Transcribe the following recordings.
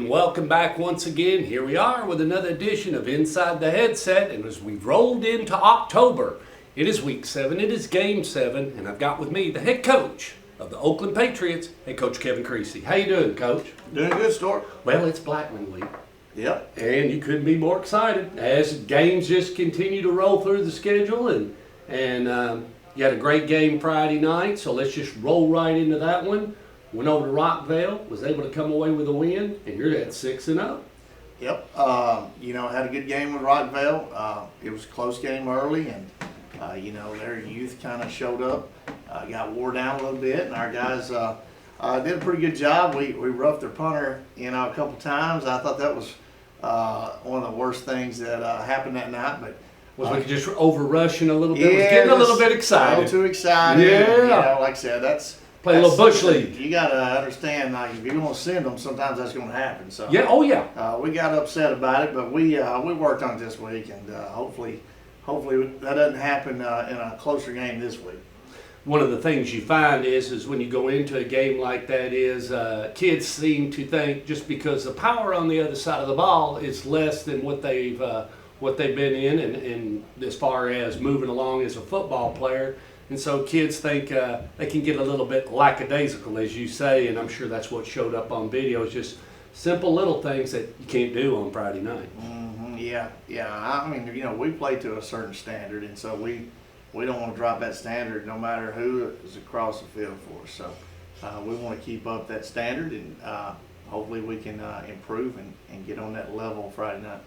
and welcome back once again. Here we are with another edition of Inside the Headset, and as we've rolled into October, it is week 7, it is game 7, and I've got with me the head coach of the Oakland Patriots, head coach Kevin Creasy. How you doing, Coach? Doing good, Stork. Well, it's Blackman week. Yep. And you couldn't be more excited as games just continue to roll through the schedule, and you had a great game Friday night, so let's just roll right into that one. Went over to Rockville, was able to come away with a win, and you're at 6-0. Yep. Had a good game with Rockville. It was a close game early, and their youth kind of showed up, got wore down a little bit, and our guys did a pretty good job. We roughed their punter, a couple times. I thought that was one of the worst things that happened that night, but. Was we just over rushing a little bit? Was getting a little bit excited. A little too excited. Yeah. Like I said, that's a bush league. You got to understand, like, if you're going to send them, sometimes that's going to happen. So yeah, oh yeah. We got upset about it, but we worked on it this week, and hopefully that doesn't happen in a closer game this week. One of the things you find is when you go into a game like that is kids seem to think just because the power on the other side of the ball is less than what they've been in, and as far as moving along as a football player. And so kids think they can get a little bit lackadaisical, as you say, and I'm sure that's what showed up on video. It's just simple little things that you can't do on Friday night. Mm-hmm. Yeah. I mean, we play to a certain standard, and so we don't want to drop that standard no matter who is across the field for us. So we want to keep up that standard, and hopefully we can improve and get on that level Friday night.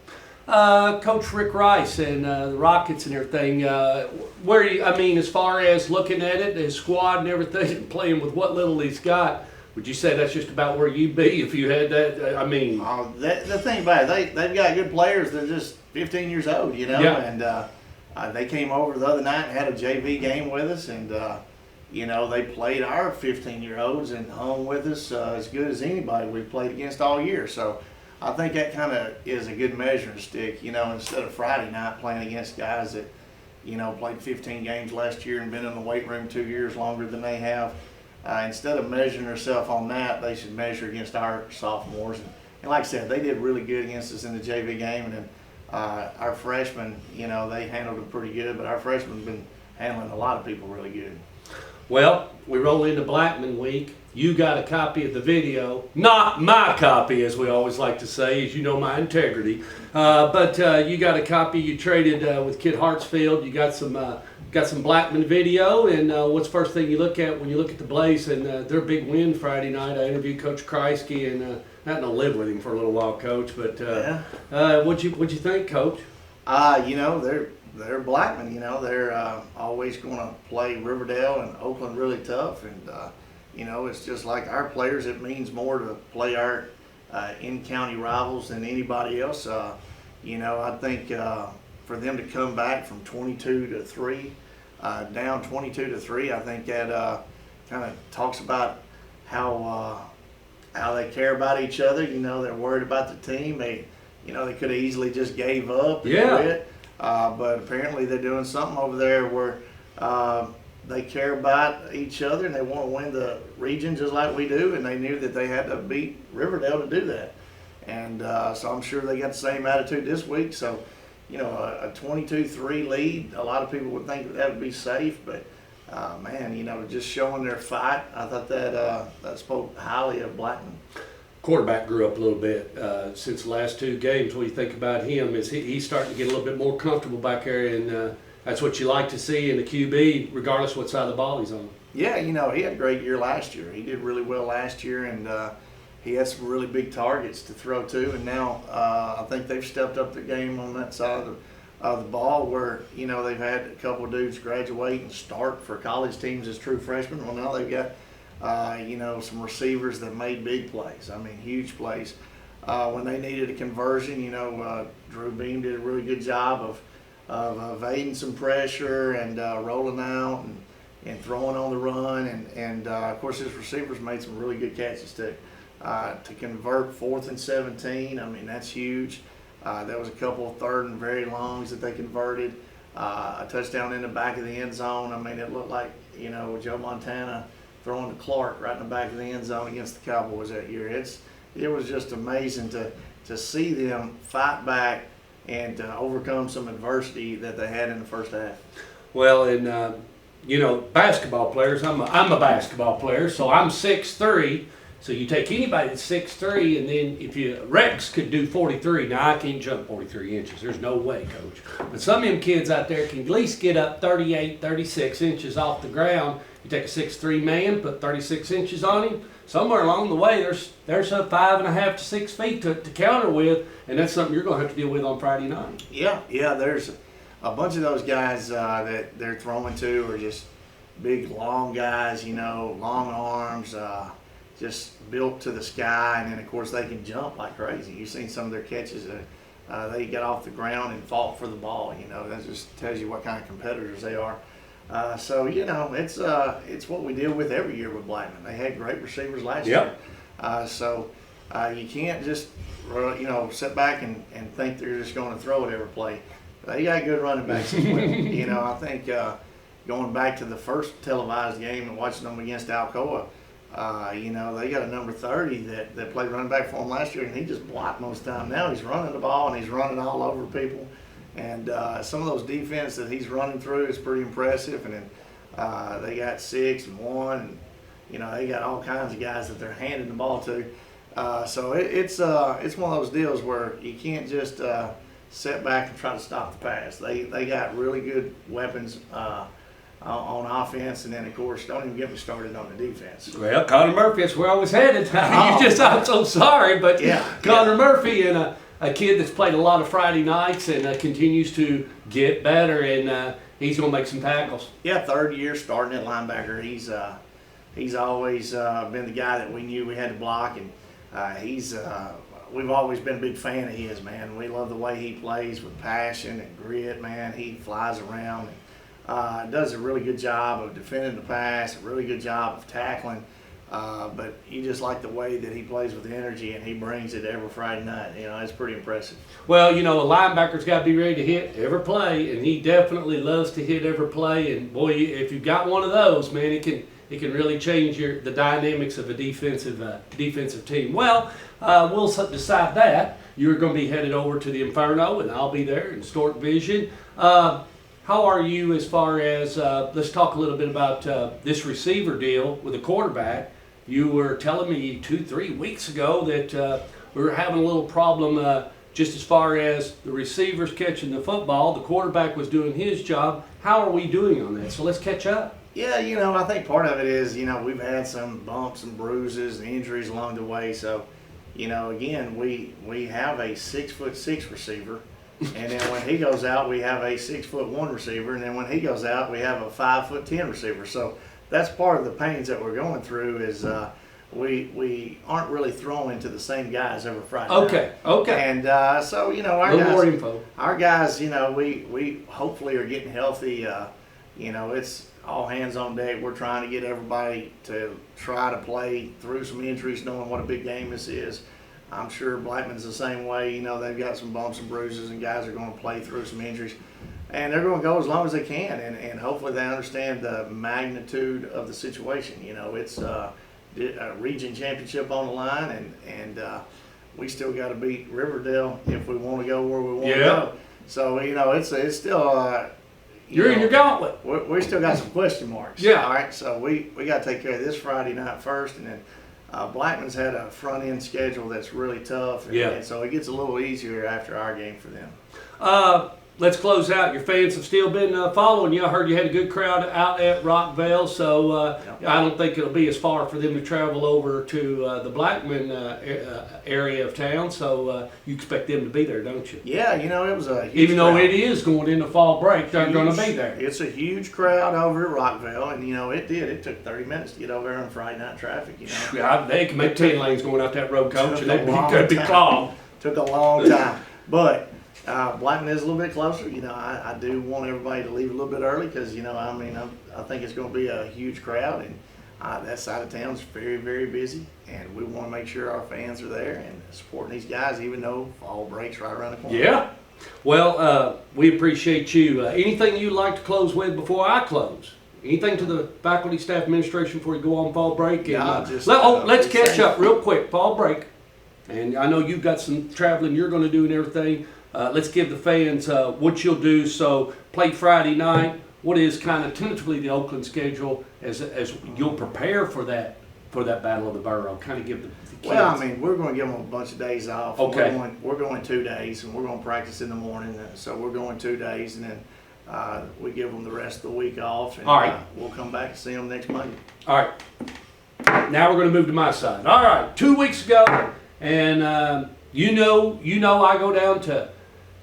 Coach Rick Rice and the Rockets and everything, as far as looking at it, his squad and everything, and playing with what little he's got, would you say that's just about where you'd be if you had that? The thing about it, they've got good players. They're just 15 years old, Yeah. And they came over the other night and had a JV game with us, and they played our 15-year-olds and hung with us as good as anybody we've played against all year. So I think that kind of is a good measuring stick, instead of Friday night playing against guys that, played 15 games last year and been in the weight room 2 years longer than they have. Instead of measuring themselves on that, they should measure against our sophomores. And like I said, they did really good against us in the JV game. And then our freshmen, they handled it pretty good, but our freshmen have been handling a lot of people really good. Well, we roll into Blackman week. You got a copy of the video, not my copy, as we always like to say, as you know my integrity. But you got a copy. You traded with Kid Hartsfield. You got some Blackman video. And what's the first thing you look at when you look at the Blaze and their big win Friday night? I interviewed Coach Creasy and I had to live with him for a little while, Coach. But what'd you think, Coach? They're Blackman. They're always going to play Riverdale and Oakland really tough, and it's just like our players. It means more to play our in-county rivals than anybody else. I think for them to come back from 22-3, down 22-3, I think that kind of talks about how they care about each other. They're worried about the team. They could have easily just gave up and quit. But apparently they're doing something over there where they care about each other and they want to win the region just like we do, and they knew that they had to beat Riverdale to do that. And so I'm sure they got the same attitude this week. So, a 22-3 lead, a lot of people would think that would be safe, but just showing their fight, I thought that spoke highly of Blackman. Quarterback grew up a little bit since the last 2 games. What do you think about him? Is he's starting to get a little bit more comfortable back there, and that's what you like to see in the QB, regardless what side of the ball he's on? Yeah, he had a great year last year. He did really well last year, and he had some really big targets to throw to. And now I think they've stepped up their game on that side of the ball where, they've had a couple of dudes graduate and start for college teams as true freshmen. Well, now they've got some receivers that made big plays. I mean, huge plays. When they needed a conversion, Drew Beam did a really good job of evading some pressure and rolling out and throwing on the run. And of course, his receivers made some really good catches too. To convert 4th and 17, I mean, that's huge. There was a couple of 3rd and very longs that they converted. A touchdown in the back of the end zone. I mean, it looked like, Joe Montana throwing to Clark right in the back of the end zone against the Cowboys that year. it was just amazing to see them fight back and overcome some adversity that they had in the first half. Well, and you know, basketball players. I'm a basketball player, so I'm 6'3". So you take anybody that's 6'3", and then if Rex could do 43. Now I can't jump 43 inches. There's no way, Coach. But some of them kids out there can at least get up 38, 36 inches off the ground. You take a 6'3" man, put 36 inches on him. Somewhere along the way, there's a 5.5 to 6 feet to counter with, and that's something you're going to have to deal with on Friday night. Yeah, there's a bunch of those guys that they're throwing to are just big, long guys, you know, long arms, just built to the sky, and then of course they can jump like crazy. You've seen some of their catches. They get off the ground and fought for the ball. You know, that just tells you what kind of competitors they are. So you know, it's what we deal with every year with Blackman. They had great receivers last year. So you can't just you know sit back and think they're just going to throw it every play. They got good running backs as well. You know, I think going back to the first televised game and watching them against Alcoa, you know, they got a number 30 that played running back for him last year, and he just blocked most of the time. Now he's running the ball, and he's running all over people. And some of those defense that he's running through is pretty impressive. And then they got 6 and 1. And, you know, they got all kinds of guys that they're handing the ball to. So it's one of those deals where you can't just sit back and try to stop the pass. They got really good weapons on offense, and then of course don't even get me started on the defense. Well, Connor Murphy, that's where I was headed. I'm so sorry, but Connor Murphy and a kid that's played a lot of Friday nights and continues to get better, and he's going to make some tackles. Yeah, third year starting at linebacker. He's always been the guy that we knew we had to block, and we've always been a big fan of his, man. We love the way he plays with passion and grit, man. He flies around and does a really good job of defending the pass, a really good job of tackling. But you just like the way that he plays with energy, and he brings it every Friday night. You know, it's pretty impressive. Well, you know, a linebacker's got to be ready to hit every play, and he definitely loves to hit every play. And boy, if you've got one of those, man, it can really change the dynamics of a defensive team. Well, we'll decide that. You're going to be headed over to the Inferno, and I'll be there in Stork Vision. How are you as far as, let's talk a little bit about this receiver deal with the quarterback. You were telling me 2-3 weeks ago that we were having a little problem just as far as the receivers catching the football. The quarterback was doing his job. How are we doing on that? So let's catch up. Yeah, you know, I think part of it is, you know, we've had some bumps and bruises and injuries along the way. So, you know, again, we have a 6'6" receiver. And then when he goes out, we have a 6'1" receiver. And then when he goes out, we have a 5'10" receiver. So that's part of the pains that we're going through is we aren't really throwing to the same guys every Friday night. Okay. And so, you know, more info. Our guys, you know, we hopefully are getting healthy. You know, it's all hands on deck. We're trying to get everybody to try to play through some injuries, knowing what a big game this is. I'm sure Blackman's the same way. You know, they've got some bumps and bruises, and guys are going to play through some injuries. And they're going to go as long as they can, and hopefully they understand the magnitude of the situation. You know, it's a region championship on the line, and we still got to beat Riverdale if we want to go where we want to go. So, you know, it's still you're in your gauntlet. We still got some question marks. Yeah. All right, so we got to take care of this Friday night first, and then Blackman's had a front-end schedule that's really tough, and so it gets a little easier after our game for them. Let's close out. Your fans have still been following you. I heard you had a good crowd out at Rockvale, so I don't think it'll be as far for them to travel over to the Blackman area of town, so you expect them to be there, don't you? Yeah, you know, it was a huge Even though crowd. It is going into fall break, they're going to be there. It's a huge crowd over at Rockvale, and, you know, it took 30 minutes to get over there on Friday night traffic, you know. Yeah, they can make 10 lanes going out that road, Coach, and they'd be clogged. Took a long time, but Blackman is a little bit closer. You know, I do want everybody to leave a little bit early because, you know, I mean, I think it's going to be a huge crowd, and that side of town is very, very busy, and we want to make sure our fans are there and supporting these guys, even though fall breaks right around the corner. Yeah. Well, we appreciate you. Anything you'd like to close with before I close? Anything to the faculty, staff, administration before you go on fall break? And, Yeah, just, let's catch up real quick. Fall break. And I know you've got some traveling you're going to do and everything. Let's give the fans what you'll do. So play Friday night. What is kind of tentatively the Oakland schedule as you'll prepare for that Battle of the Borough? Kind of give the kids. Well, I mean, we're going to give them a bunch of days off. Okay. We're going 2 days, and we're going to practice in the morning. So we're going 2 days, and then we give them the rest of the week off. And, all right. We'll come back and see them next Monday. All right. Now we're going to move to my side. All right. 2 weeks ago, and you know, I go down to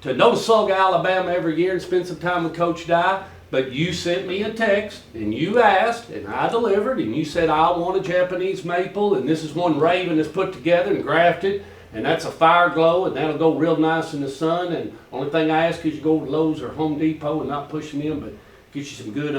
Notasulga, Alabama every year and spend some time with Coach Dye. But you sent me a text, and you asked, and I delivered, and you said, I want a Japanese maple, and this is one Raven that's put together and grafted, and that's a fire glow, and that'll go real nice in the sun, and only thing I ask is you go to Lowe's or Home Depot and not pushing them, but get you some good,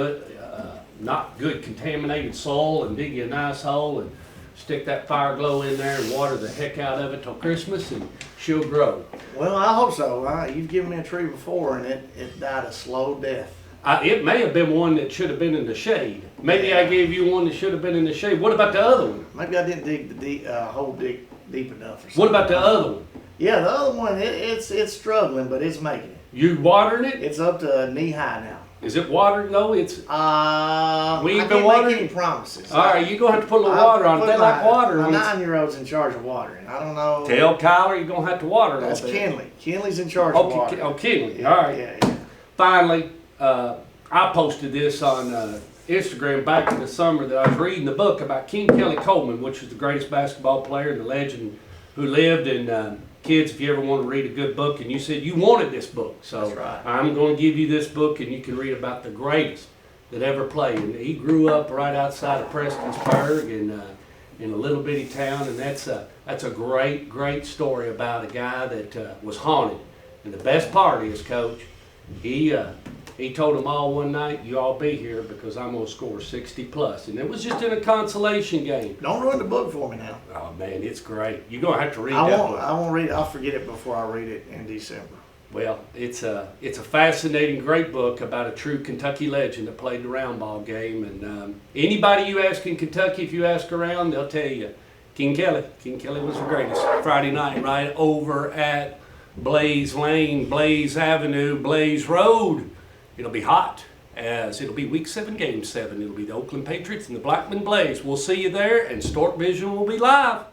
not good contaminated soil, and dig you a nice hole, and stick that fire glow in there and water the heck out of it till Christmas, and she'll grow. Well, I hope so. You've given me a tree before, and it died a slow death. It may have been one that should have been in the shade. Maybe I gave you one that should have been in the shade. What about the other one? Maybe I didn't dig the hole deep enough or something. What about the other one? Yeah, the other one, it's struggling, but it's making it. You watering it? It's up to knee high now. Is it watered though? It's we ain't I been can't watering make any promises. all right. You're gonna have to put a little water on it. They like water. My when it's- 9-year-old's in charge of watering. I don't know. Tell Kyler you're gonna have to water it. That's Kinley. Kinley's in charge of watering. Oh, Kinley. Yeah, All right. Yeah. Finally, I posted this on Instagram back in the summer that I was reading the book about King Kelly Coleman, which was the greatest basketball player and the legend who lived. And kids, if you ever want to read a good book, and you said you wanted this book, so That's right. I'm going to give you this book, and you can read about the greatest that ever played. And he grew up right outside of Prestonsburg in a little bitty town, and that's a great story about a guy that was haunted. And the best part is, Coach, he told them all one night, you all be here because I'm going to score 60 plus. And it was just in a consolation game. Don't ruin the book for me now. Oh, man, it's great. You're going to have to read I that won't. book. I won't read it. I'll forget it before I read it in December. Well, it's a fascinating, great book about a true Kentucky legend that played the round ball game. And anybody you ask in Kentucky, if you ask around, they'll tell you King Kelly. King Kelly was the greatest. Friday night, right over at Blaze Lane, Blaze Avenue, Blaze Road. It'll be hot, as it'll be Week 7, Game 7. It'll be the Oakland Patriots and the Blackman Blaze. We'll see you there, and Stork Vision will be live.